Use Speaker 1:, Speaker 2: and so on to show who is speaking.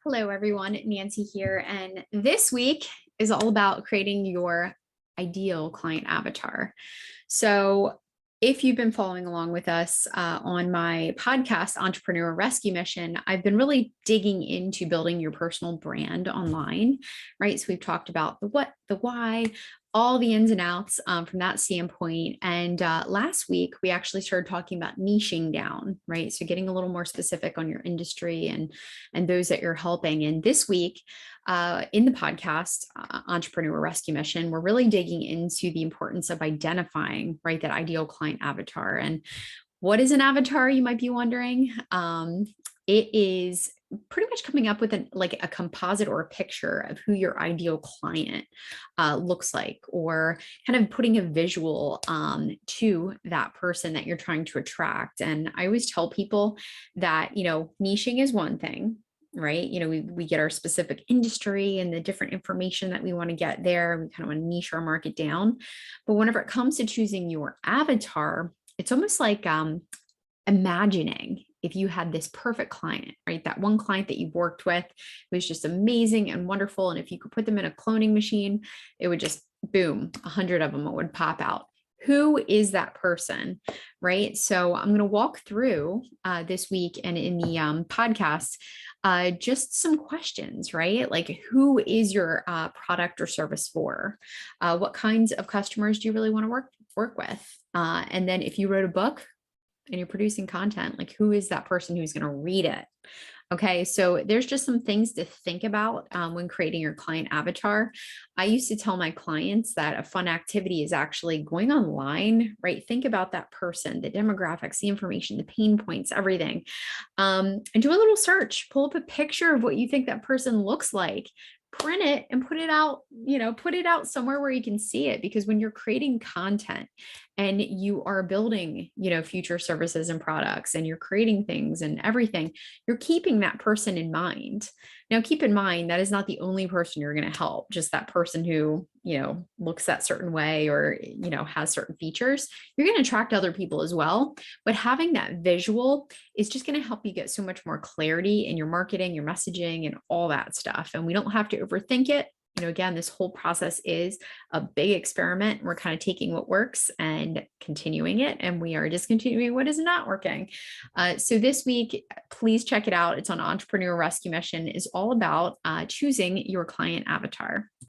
Speaker 1: Hello, everyone. Nancy here. And this week is all about creating your ideal client avatar. So, if you've been following along with us on my podcast, Entrepreneur Rescue Mission, I've been really digging into building your personal brand online, right? So, we've talked about the what, the why, all the ins and outs from that standpoint. And last week, we actually started talking about niching down, right? So, getting a little more specific on your industry and those that you're helping. And this week, in the podcast, Entrepreneur Rescue Mission, we're really digging into the importance of identifying, right, that ideal client avatar. And what is an avatar, you might be wondering? It is pretty much coming up with like a composite or a picture of who your ideal client looks like, or kind of putting a visual to that person that you're trying to attract. And I always tell people that, niching is one thing, right? We get our specific industry and the different information that we want to get there. We kind of want to niche our market down. But whenever it comes to choosing your avatar, it's almost like imagining if you had this perfect client, right? That one client that you've worked with was just amazing and wonderful. And if you could put them in a cloning machine, it would just boom, 100 of them would pop out. Who is that person, right? So I'm going to walk through this week and in the podcast, just some questions, right? Like, who is your product or service for? What kinds of customers do you really want to work with? And then if you wrote a book and you're producing content, like, who is that person who's going to read it? Okay, so there's just some things to think about when creating your client avatar. I used to tell my clients that a fun activity is actually going online, right? Think about that person, the demographics, the information, the pain points, everything, and do a little search. Pull up a picture of what you think that person looks like. Print it and put it out, put it out somewhere where you can see it. Because when you're creating content and you are building, future services and products, and you're creating things and everything, you're keeping that person in mind. Now, keep in mind that is not the only person you're going to help, just that person who, looks that certain way or, has certain features. You're going to attract other people as well. But having that visual is just going to help you get so much more clarity in your marketing, your messaging, and all that stuff. And we don't have to overthink it. Again, this whole process is a big experiment. We're kind of taking what works and continuing it, and we are discontinuing what is not working. So this week, please check it out. It's on Entrepreneur Rescue Mission. Is all about choosing your client avatar.